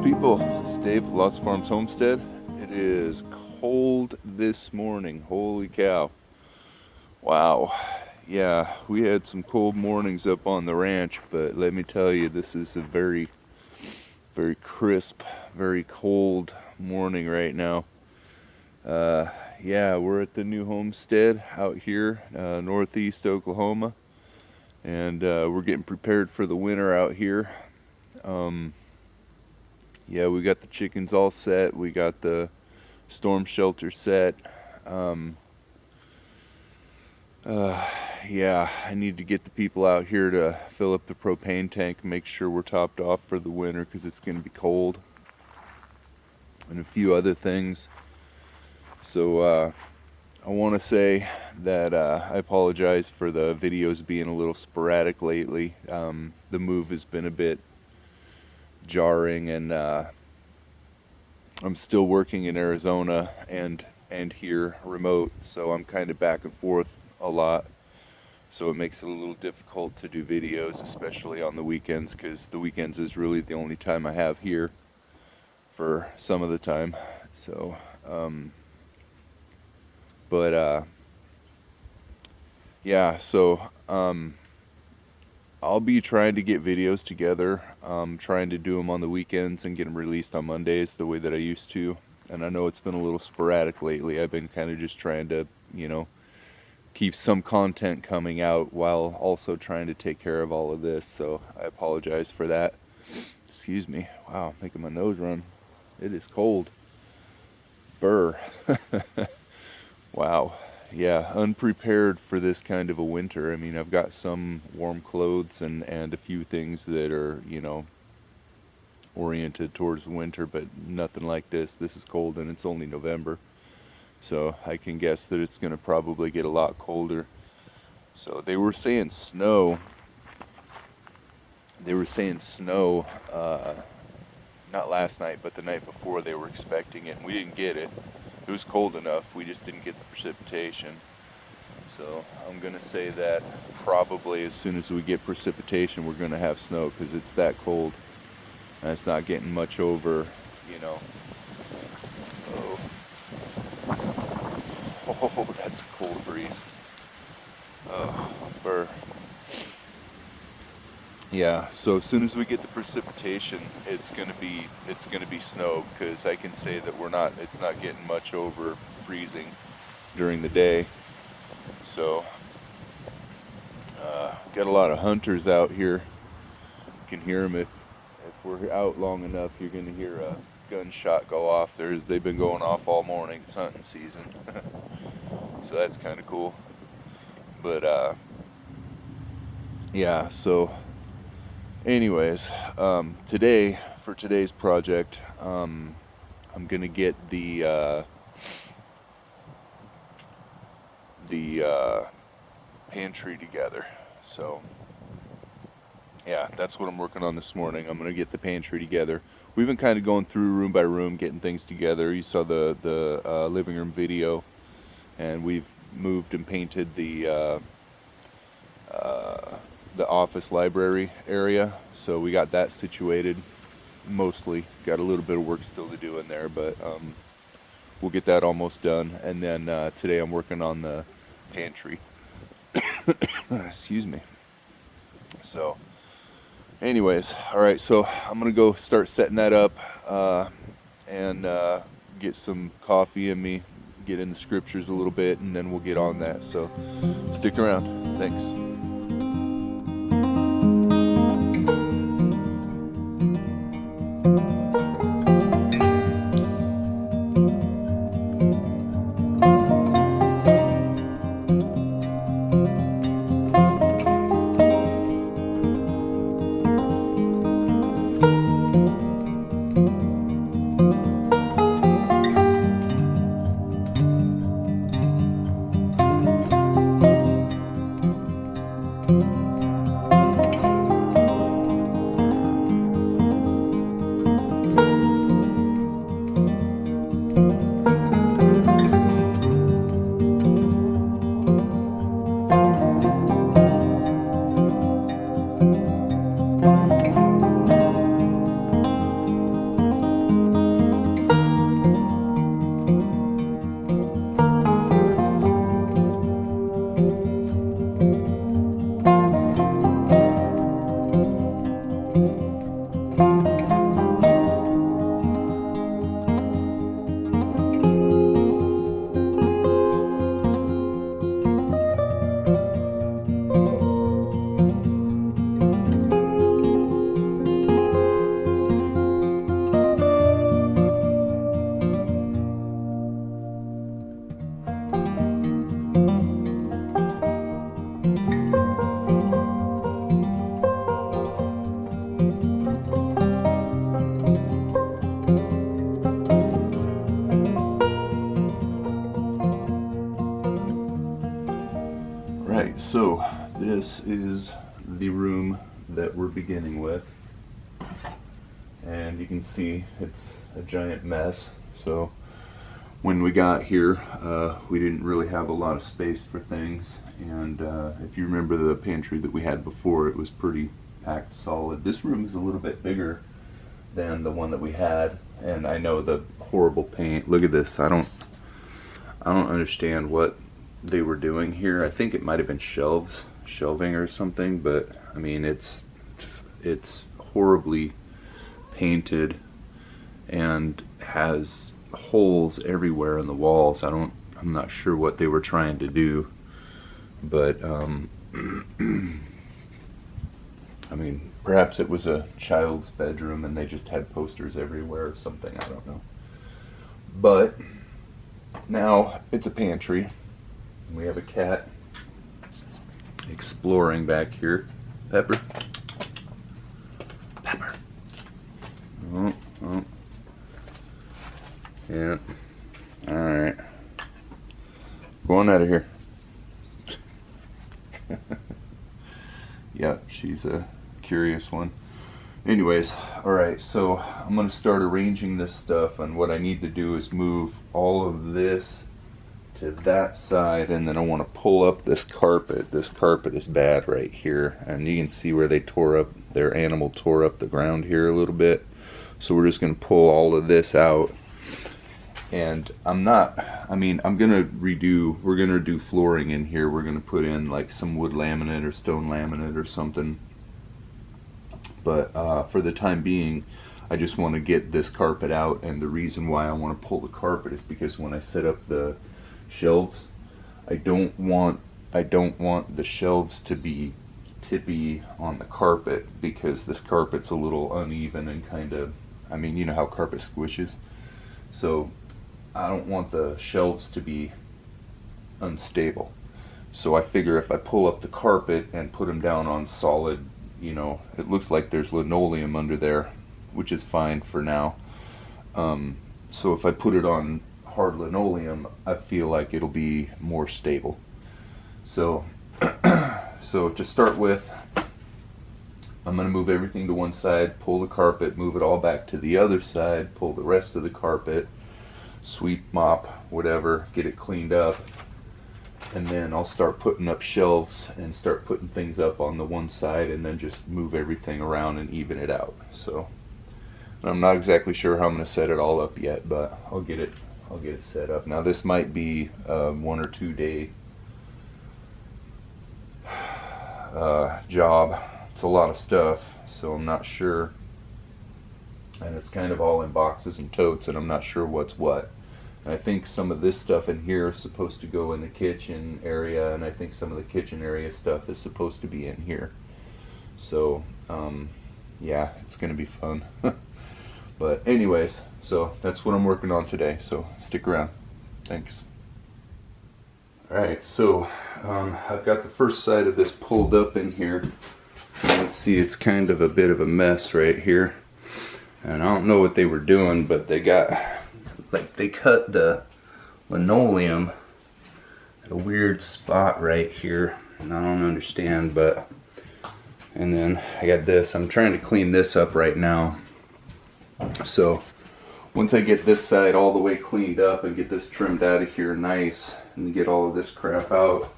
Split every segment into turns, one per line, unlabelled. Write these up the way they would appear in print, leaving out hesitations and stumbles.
people? It's Dave, Lost Farms Homestead. It is cold this morning. Holy cow. Wow. Yeah, we had some cold mornings up on the ranch, but let me tell you, this is a very, very crisp, very cold morning right now. Yeah, we're at the new homestead out here, northeast Oklahoma, and we're getting prepared for the winter out here. Yeah, we got the chickens all set. We got the storm shelter set. Yeah, I need to get the people out here to fill up the propane tank, make sure we're topped off for the winter because it's going to be cold, and a few other things. So I want to say that I apologize for the videos being a little sporadic lately. The move has been a bit jarring, and I'm still working in Arizona and here remote, so I'm kind of back and forth a lot, so it makes it a little difficult to do videos, especially on the weekends, because the weekends is really the only time I have here for some of the time. So yeah, so I'll be trying to get videos together, trying to do them on the weekends and get them released on Mondays the way that I used to. And I know it's been a little sporadic lately. I've been kind of just trying to, keep some content coming out while also trying to take care of all of this. So I apologize for that. Excuse me. Wow, making my nose run. It is cold. Burr. Wow. Yeah, unprepared for this kind of a winter. I mean, I've got some warm clothes and a few things that are, oriented towards winter, but nothing like this. This is cold and it's only November. So I can guess that it's going to probably get a lot colder. So they were saying snow. Not last night, but the night before they were expecting it, and we didn't get it. It was cold enough, we just didn't get the precipitation. So I'm going to say that probably as soon as we get precipitation, we're going to have snow, because it's that cold. And it's not getting much over, Oh, that's a cold breeze. Oh, burr. Yeah, so as soon as we get the precipitation, it's gonna be snow, because I can say that it's not getting much over freezing during the day. So got a lot of hunters out here. You can hear them if we're out long enough. You're gonna hear a gunshot go off. They've been going off all morning. It's hunting season. So that's kind of cool. But yeah, so anyways, for today's project, I'm gonna get the pantry together. So yeah, that's what I'm working on this morning. I'm gonna get the pantry together. We've been kind of going through room by room, getting things together. You saw the living room video, and we've moved and painted the office library area. So we got that situated, mostly. Got a little bit of work still to do in there, but we'll get that almost done. And then today I'm working on the pantry. Excuse me. So anyways, all right, so I'm gonna go start setting that up and get some coffee in me, get in the scriptures a little bit, and then we'll get on that. So stick around. Thanks. this is the room that we're beginning with, and you can see it's a giant mess. So when we got here, we didn't really have a lot of space for things, and if you remember the pantry that we had before, it was pretty packed solid. This room is a little bit bigger than the one that we had, and I know the horrible paint. Look at this. I don't understand what they were doing here. I think it might have been shelving or something, but I mean it's horribly painted and has holes everywhere in the walls. I'm not sure what they were trying to do, but I mean, perhaps it was a child's bedroom and they just had posters everywhere or something, I don't know. But now it's a pantry. We have a cat exploring back here. Pepper. Pepper. Oh, oh. Yeah. Alright. Going out of here. Yep, she's a curious one. Anyways, alright, so I'm going to start arranging this stuff, and what I need to do is move all of this to that side, and then I want to pull up this carpet. This carpet is bad right here, and you can see where they their animal tore up the ground here a little bit. So we're just going to pull all of this out, and we're going to do flooring in here. We're going to put in like some wood laminate or stone laminate or something. But for the time being, I just want to get this carpet out, and the reason why I want to pull the carpet is because when I set up the shelves, I don't want the shelves to be tippy on the carpet, because this carpet's a little uneven and kind of, I mean, you know how carpet squishes. So I don't want the shelves to be unstable. So I figure if I pull up the carpet and put them down on solid, you know, it looks like there's linoleum under there, which is fine for now. So if I put it on hard linoleum, I feel like it'll be more stable. So so to start with, I'm going to move everything to one side, pull the carpet, move it all back to the other side, pull the rest of the carpet, sweep, mop, whatever, get it cleaned up, and then I'll start putting up shelves and start putting things up on the one side, and then just move everything around and even it out. So I'm not exactly sure how I'm going to set it all up yet, but I'll get it set up. Now this might be a 1 or 2 day job. It's a lot of stuff, so I'm not sure, and it's kind of all in boxes and totes, and I'm not sure what's what. And I think some of this stuff in here is supposed to go in the kitchen area, and I think some of the kitchen area stuff is supposed to be in here. So yeah, it's gonna be fun. But anyways, so that's what I'm working on today, so stick around. Thanks. Alright, so I've got the first side of this pulled up in here. Let's see, it's kind of a bit of a mess right here, and I don't know what they were doing, but they cut the linoleum at a weird spot right here, and I don't understand. But and then I got this. I'm trying to clean this up right now, so once I get this side all the way cleaned up and get this trimmed out of here nice and get all of this crap out,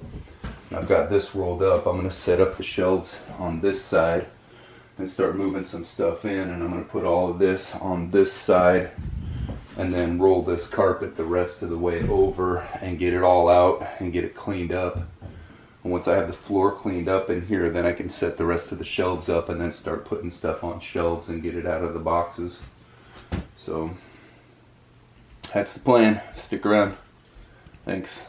I've got this rolled up. I'm going to set up the shelves on this side and start moving some stuff in, and I'm going to put all of this on this side and then roll this carpet the rest of the way over and get it all out and get it cleaned up. And once I have the floor cleaned up in here, then I can set the rest of the shelves up and then start putting stuff on shelves and get it out of the boxes. So that's the plan. Stick around. Thanks.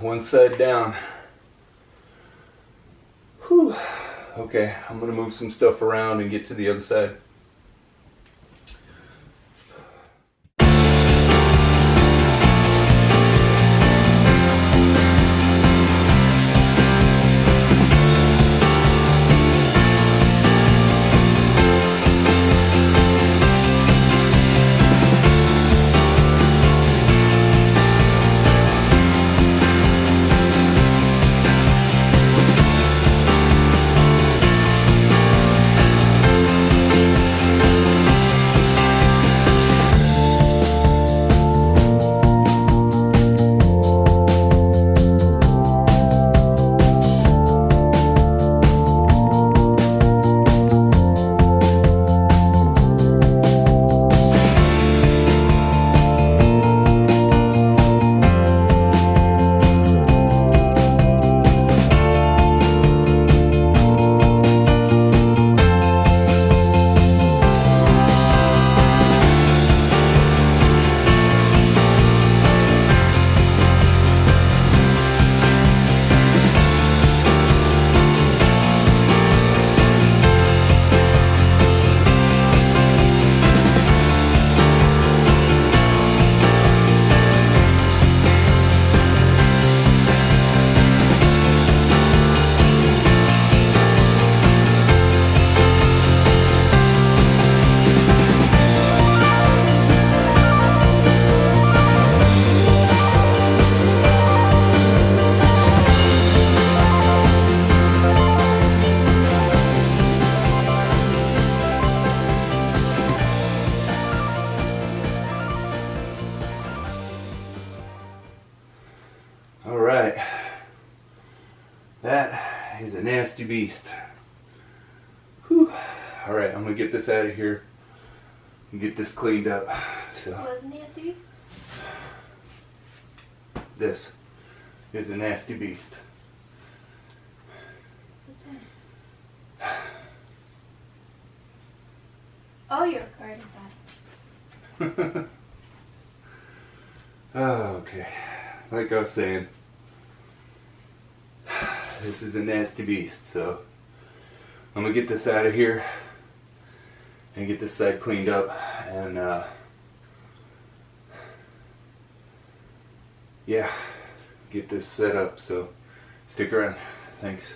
one side down. Whew. Okay, I'm gonna move some stuff around and get to the other side. Alright, that is a nasty beast. Whew. Alright, I'm going to get this out of here and get this cleaned up. So,
What's a nasty beast?
This is a nasty beast.
What's that? Oh, you're recording that.
Okay, like I was saying, this is a nasty beast, so I'm gonna get this out of here and get this side cleaned up and yeah, get this set up, so stick around. Thanks.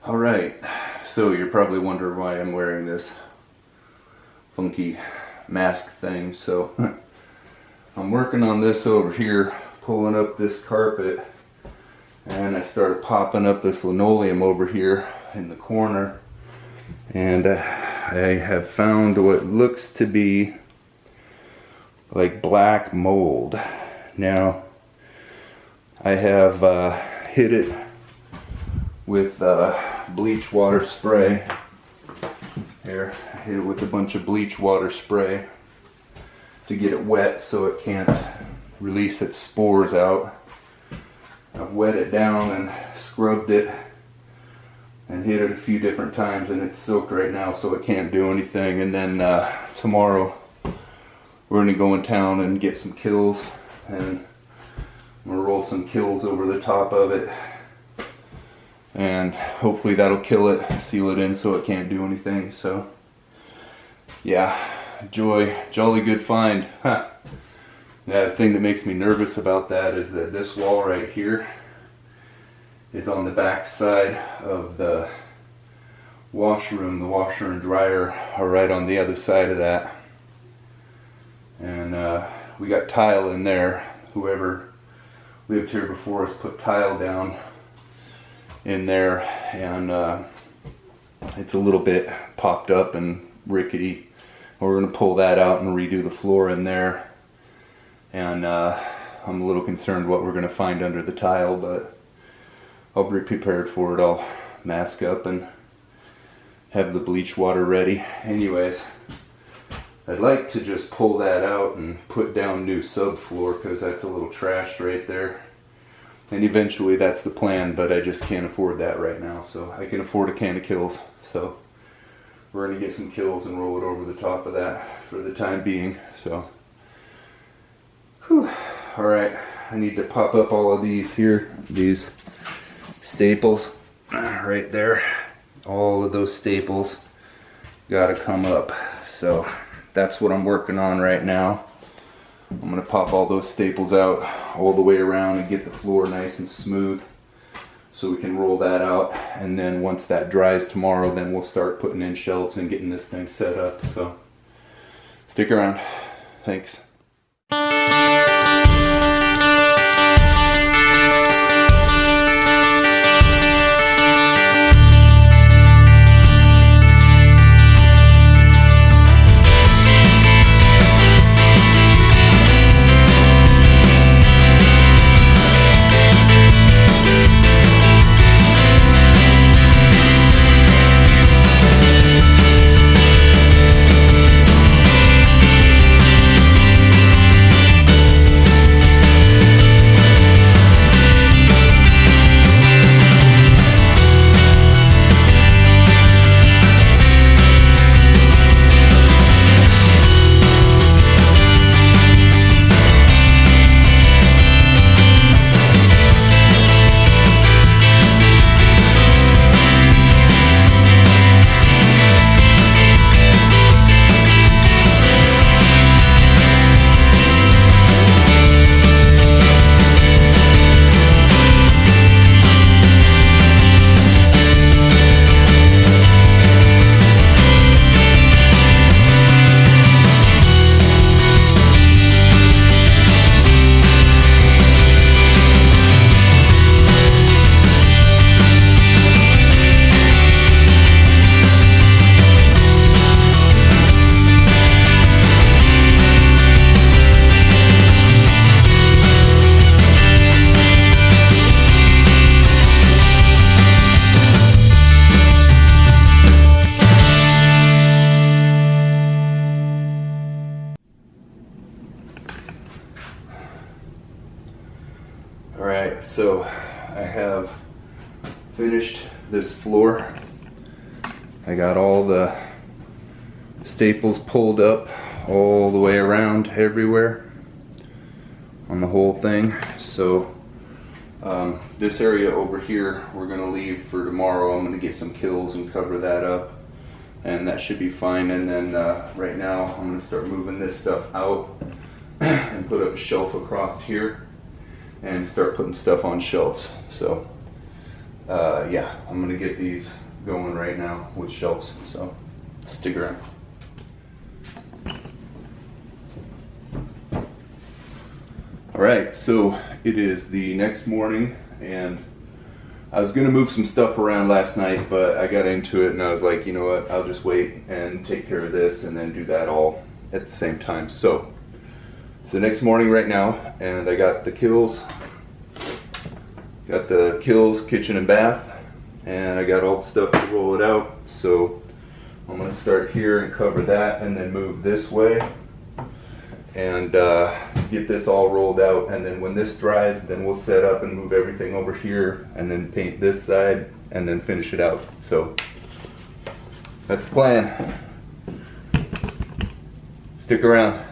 Alright, so you're probably wondering why I'm wearing this funky mask thing. So I'm working on this over here, pulling up this carpet, and I started popping up this linoleum over here in the corner, and I have found what looks to be like black mold. Now I have hit it with bleach water spray. Here, I hit it with a bunch of bleach water spray to get it wet so it can't release its spores out. I've wet it down and scrubbed it and hit it a few different times, and it's soaked right now so it can't do anything. And then tomorrow we're going to go in town and get some Kilz, and I'm going to roll some Kilz over the top of it, and hopefully that'll kill it, seal it in so it can't do anything. So yeah, jolly good find. Huh. Yeah, the thing that makes me nervous about that is that this wall right here is on the back side of the washroom. The washer and dryer are right on the other side of that, and we got tile in there. Whoever lived here before us put tile down in there, and it's a little bit popped up and rickety. We're going to pull that out and redo the floor in there, and I'm a little concerned what we're going to find under the tile, but I'll be prepared for it. I'll mask up and have the bleach water ready. Anyways, I'd like to just pull that out and put down new subfloor, because that's a little trashed right there. And eventually that's the plan, but I just can't afford that right now. So I can afford a can of Kilz. So we're going to get some Kilz and roll it over the top of that for the time being. So All right, I need to pop up all of these here, these staples right there. All of those staples got to come up. So that's what I'm working on right now. I'm gonna pop all those staples out all the way around and get the floor nice and smooth so we can roll that out. And then once that dries tomorrow, then we'll start putting in shelves and getting this thing set up. So stick around. Thanks. Alright, so I have finished this floor. I got all the staples pulled up all the way around everywhere on the whole thing. So this area over here we're going to leave for tomorrow. I'm going to get some Kilz and cover that up, and that should be fine. And then right now I'm going to start moving this stuff out and put up a shelf across here and start putting stuff on shelves. So yeah, I'm gonna get these going right now with shelves, so stick around. All right, so it is the next morning, and I was gonna move some stuff around last night, but I got into it and I was like, you know what, I'll just wait and take care of this and then do that all at the same time. So it's the next morning right now, and I got the Kilz kitchen and bath, and I got all the stuff to roll it out. So I'm going to start here and cover that, and then move this way and get this all rolled out. And then when this dries, then we'll set up and move everything over here and then paint this side and then finish it out. So that's the plan. Stick around.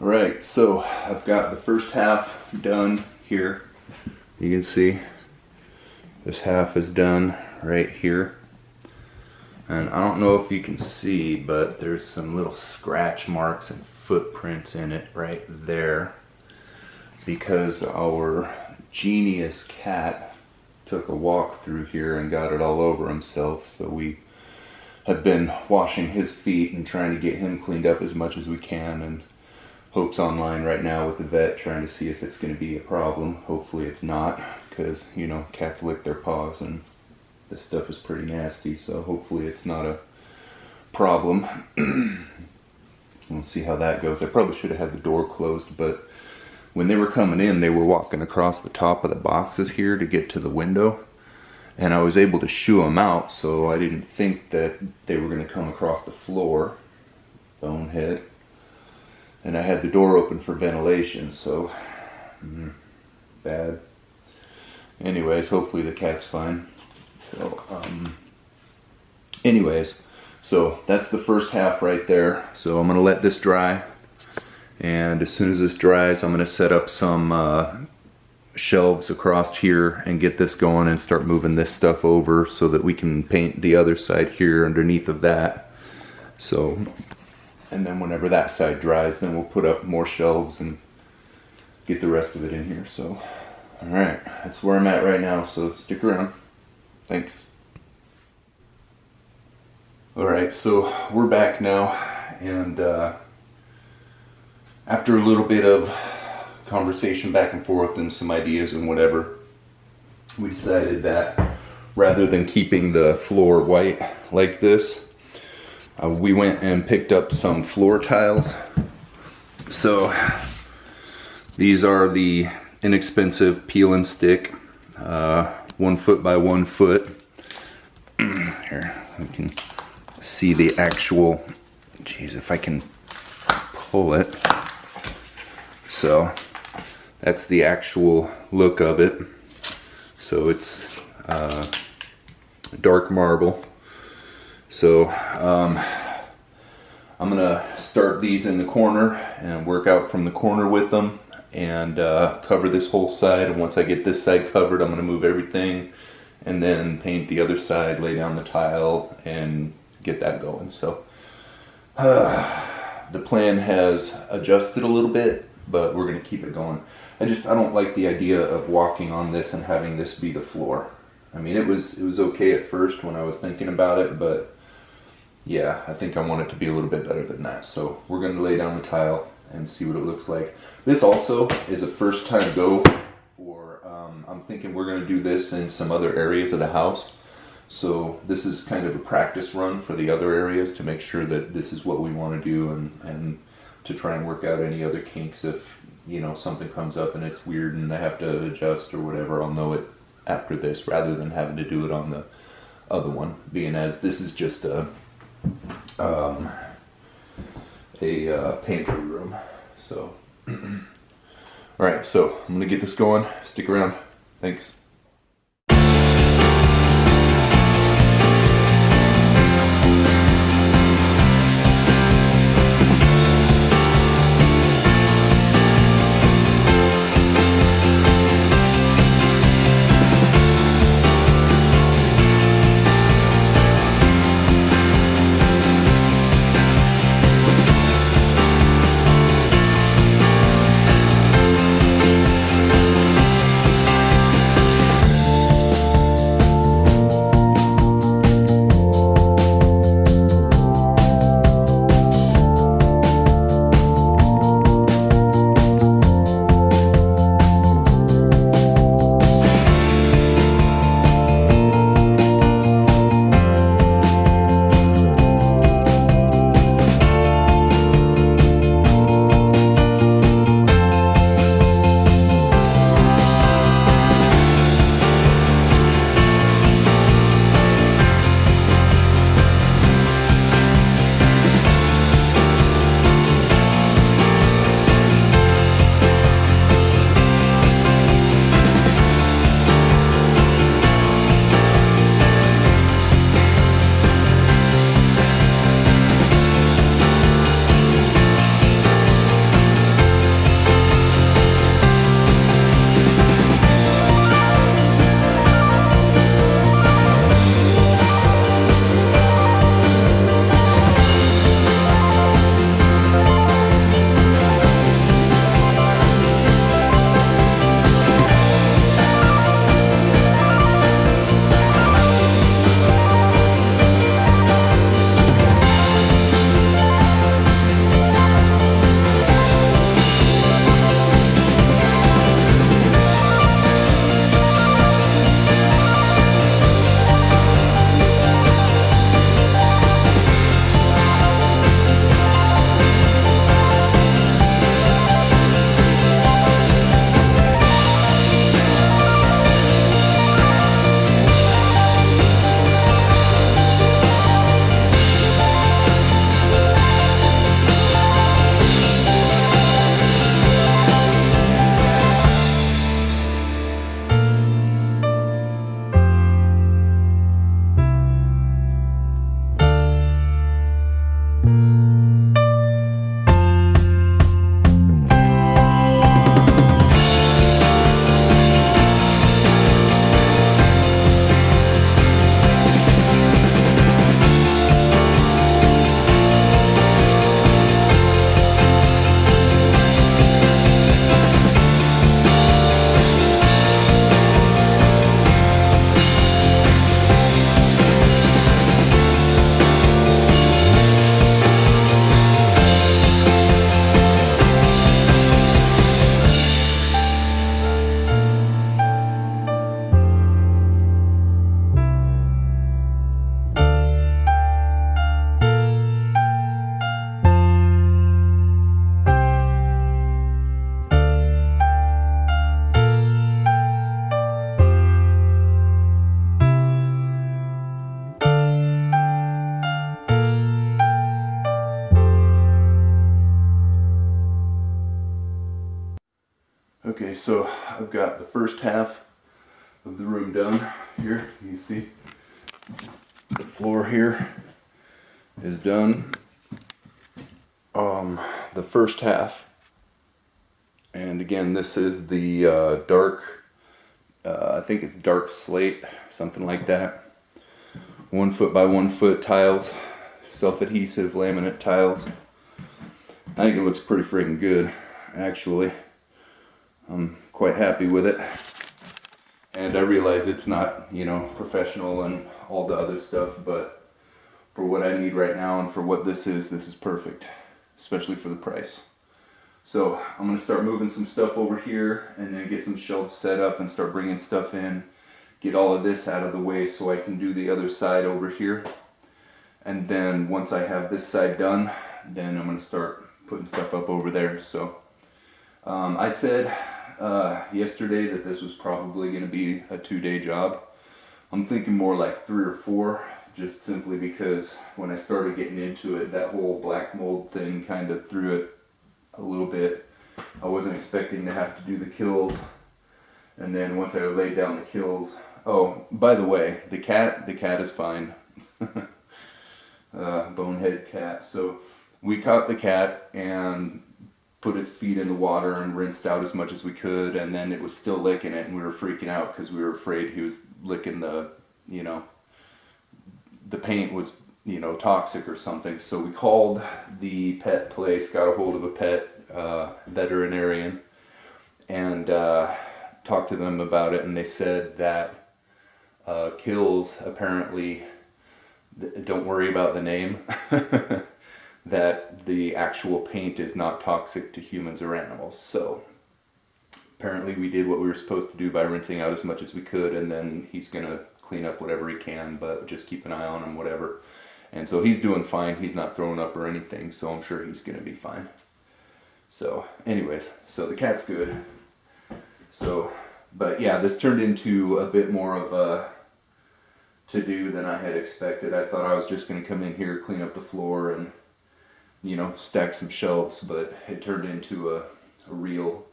Alright, so I've got the first half done here. You can see this half is done right here. And I don't know if you can see, but there's some little scratch marks and footprints in it right there. Because our genius cat took a walk through here and got it all over himself. So we have been washing his feet and trying to get him cleaned up as much as we can. And Hope's online right now with the vet trying to see if it's going to be a problem. Hopefully it's not, because, you know, cats lick their paws and this stuff is pretty nasty. So hopefully it's not a problem. We'll see how that goes. I probably should have had the door closed, but when they were coming in, they were walking across the top of the boxes here to get to the window. And I was able to shoo them out, so I didn't think that they were going to come across the floor. Bonehead. And I had the door open for ventilation, so bad. Anyways, hopefully the cat's fine. So, anyways, so that's the first half right there. So I'm gonna let this dry, and as soon as this dries, I'm gonna set up some shelves across here and get this going and start moving this stuff over so that we can paint the other side here underneath of that. So. And then whenever that side dries, then we'll put up more shelves and get the rest of it in here. So, alright, that's where I'm at right now, so stick around. Thanks. Alright, so we're back now, and after a little bit of conversation back and forth and some ideas and whatever, we decided that rather than keeping the floor white like this, we went and picked up some floor tiles. So these are the inexpensive peel and stick 1 foot by 1 foot. Here, we can see the actual, geez, if I can pull it. So that's the actual look of it. So it's dark marble. So I'm gonna start these in the corner and work out from the corner with them and cover this whole side. And once I get this side covered, I'm gonna move everything and then paint the other side, lay down the tile, and get that going. So the plan has adjusted a little bit, but we're gonna keep it going. I don't like the idea of walking on this and having this be the floor. I mean, it was okay at first when I was thinking about it, but yeah, I think I want it to be a little bit better than that. So we're going to lay down the tile and see what it looks like. This also is a first time go for, I'm thinking we're going to do this in some other areas of the house. So this is kind of a practice run for the other areas to make sure that this is what we want to do, and to try and work out any other kinks if, you know, something comes up and it's weird and I have to adjust or whatever. I'll know it after this rather than having to do it on the other one, being as this is just a pantry room. So alright, so I'm gonna get this going. Stick around. Thanks. Okay, so I've got the first half of the room done here. You see the floor here is done. The first half, and again, this is the dark, I think it's dark slate, something like that. 1 foot by 1 foot tiles, self-adhesive laminate tiles. I think it looks pretty freaking good, actually. I'm quite happy with it. And I realize it's not, you know, professional and all the other stuff, but for what I need right now and for what this is perfect, especially for the price. So I'm going to start moving some stuff over here and then get some shelves set up and start bringing stuff in. Get all of this out of the way so I can do the other side over here. And then once I have this side done, then I'm going to start putting stuff up over there. So I said yesterday that this was probably going to be a 2-day job. I'm thinking more like 3 or 4, just simply because when I started getting into it, that whole black mold thing kind of threw it a little bit. I wasn't expecting to have to do the Kilz, and then once I laid down the Kilz, oh, by the way, the cat is fine. Bonehead cat. So we caught the cat and put its feet in the water and rinsed out as much as we could, and then it was still licking it, and we were freaking out because we were afraid he was licking the, you know, the paint was, you know, toxic or something. So we called the pet place, got a hold of a pet veterinarian, and talked to them about it, and they said that Kilz, apparently, don't worry about the name, that the actual paint is not toxic to humans or animals. So apparently we did what we were supposed to do by rinsing out as much as we could, and then he's gonna clean up whatever he can, but just keep an eye on him, whatever. And so he's doing fine. He's not throwing up or anything, so I'm sure he's gonna be fine. So anyways, so the cat's good. So, but yeah, this turned into a bit more of a to-do than I had expected. I thought I was just gonna come in here, clean up the floor, and, you know, stack some shelves, but it turned into a real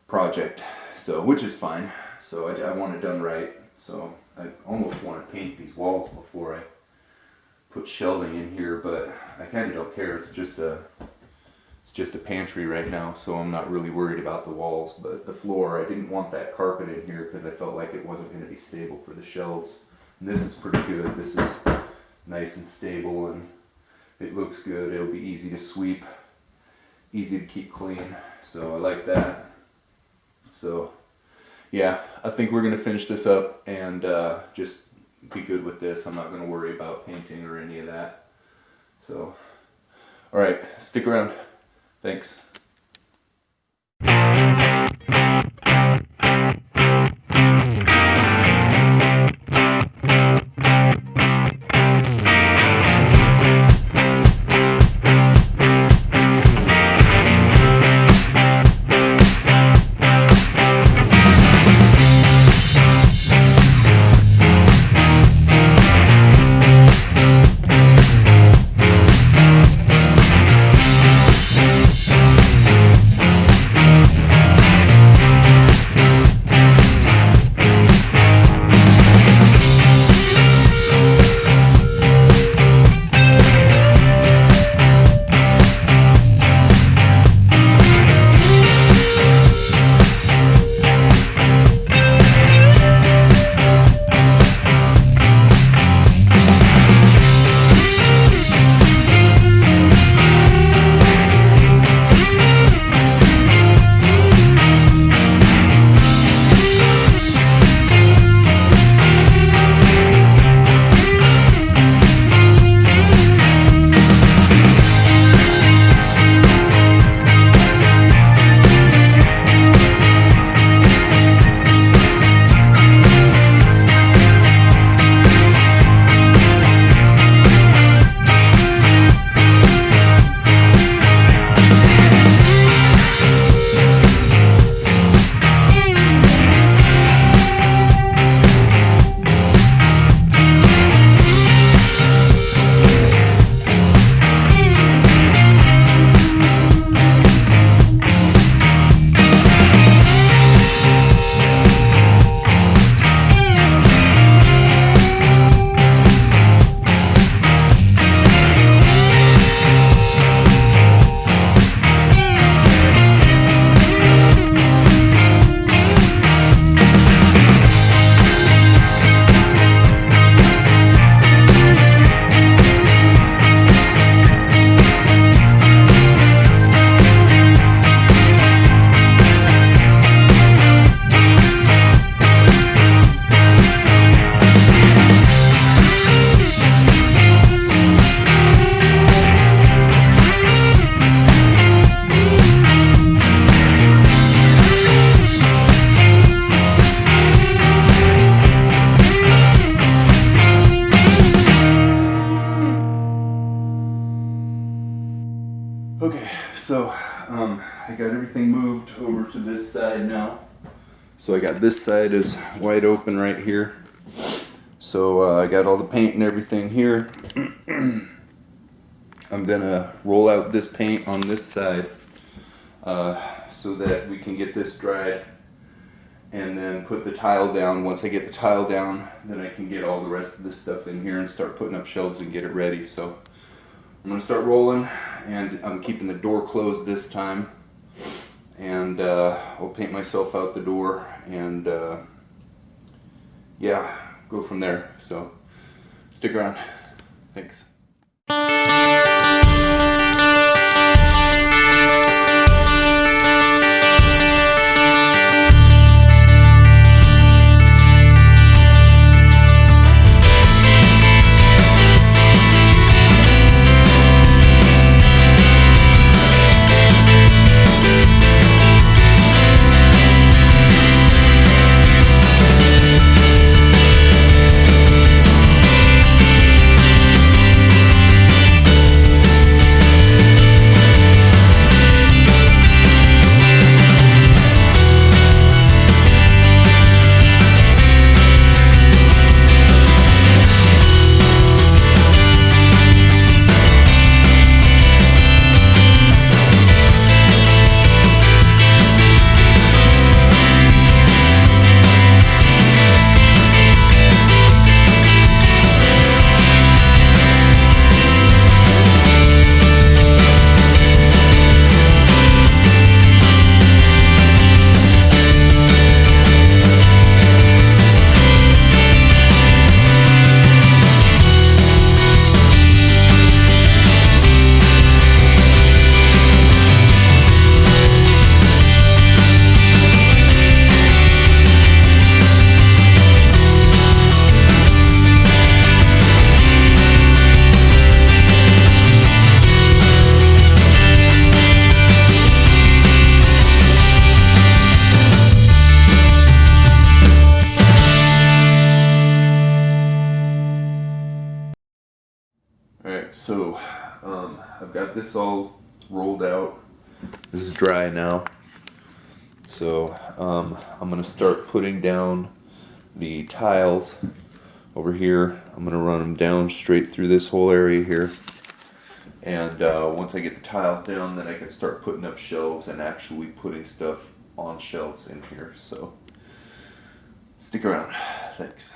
project, so, which is fine. So I want it done right. So I almost want to paint these walls before I put shelving in here, but I kind of don't care. It's just a pantry right now, so I'm not really worried about the walls. But the floor, I didn't want that carpet in here because I felt like it wasn't going to be stable for the shelves. And this is pretty good. This is nice and stable, and it looks good. It'll be easy to sweep, easy to keep clean. So I like that. So yeah, I think we're going to finish this up and just be good with this. I'm not going to worry about painting or any of that. So, all right, stick around. Thanks. Okay, so I got everything moved over to this side now. So I got this side is wide open right here. So I got all the paint and everything here. I'm gonna roll out this paint on this side so that we can get this dried and then put the tile down. Once I get the tile down, then I can get all the rest of this stuff in here and start putting up shelves and get it ready. So I'm gonna start rolling, and I'm keeping the door closed this time, and I'll paint myself out the door and yeah, go from there. So stick around. Thanks. Alright, so I've got this all rolled out. This is dry now. So I'm going to start putting down the tiles over here. I'm going to run them down straight through this whole area here. And once I get the tiles down, then I can start putting up shelves and actually putting stuff on shelves in here. So stick around. Thanks.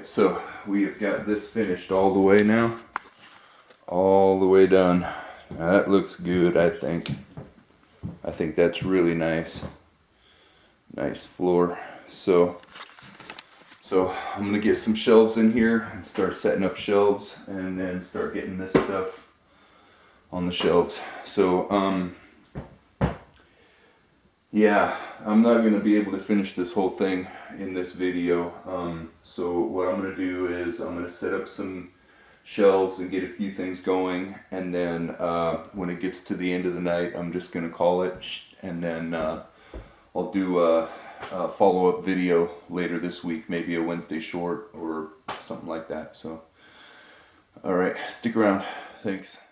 so we have got this finished all the way now. All the way done. That looks good, I think. I think that's really nice. Nice floor. So I'm gonna get some shelves in here and start setting up shelves, and then start getting this stuff on the shelves. So yeah, I'm not gonna be able to finish this whole thing in this video. So what I'm gonna do is I'm gonna set up some shelves and get a few things going, and then when it gets to the end of the night, I'm just gonna call it, and then I'll do a follow-up video later this week, maybe a Wednesday short or something like that. So all right, stick around. Thanks.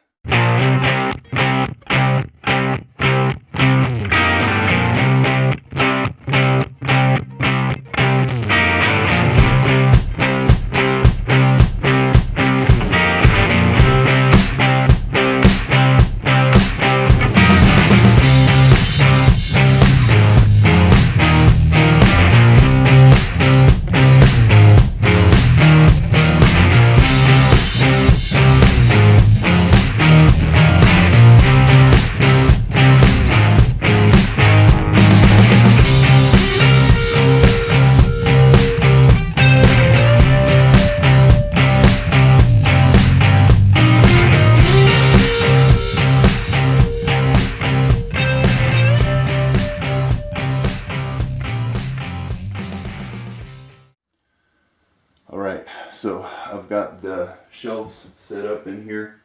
Alright, so I've got the shelves set up in here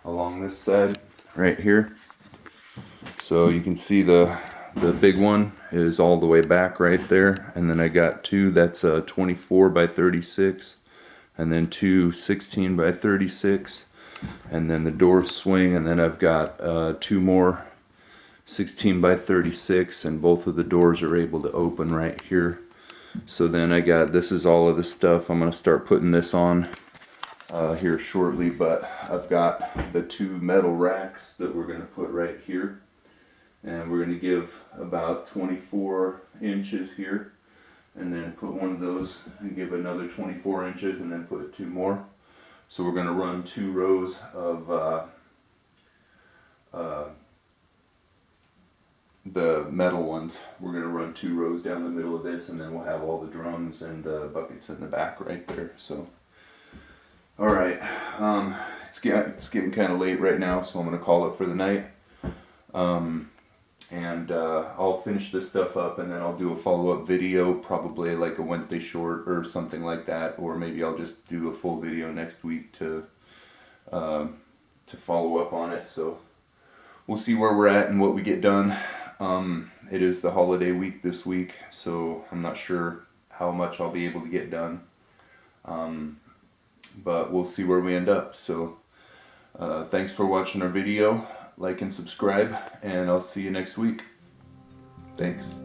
along this side right here. So you can see the big one is all the way back right there, and then I got two that's 24 by 36, and then two 16 by 36, and then the doors swing, and then I've got two more 16 by 36, and both of the doors are able to open right here. So then I got, this is all of the stuff. I'm going to start putting this on here shortly, but I've got the two metal racks that we're going to put right here, and we're going to give about 24 inches here, and then put one of those and give another 24 inches, and then put two more. So we're going to run two rows of the metal ones. We're going to run two rows down the middle of this, and then we'll have all the drums and buckets in the back right there. So alright, it's getting kind of late right now, so I'm going to call it for the night. And I'll finish this stuff up, and then I'll do a follow-up video, probably like a Wednesday short or something like that, or maybe I'll just do a full video next week to follow up on it. So we'll see where we're at and what we get done. It is the holiday week this week, so I'm not sure how much I'll be able to get done, but we'll see where we end up. So thanks for watching our video. Like and subscribe, and I'll see you next week. Thanks.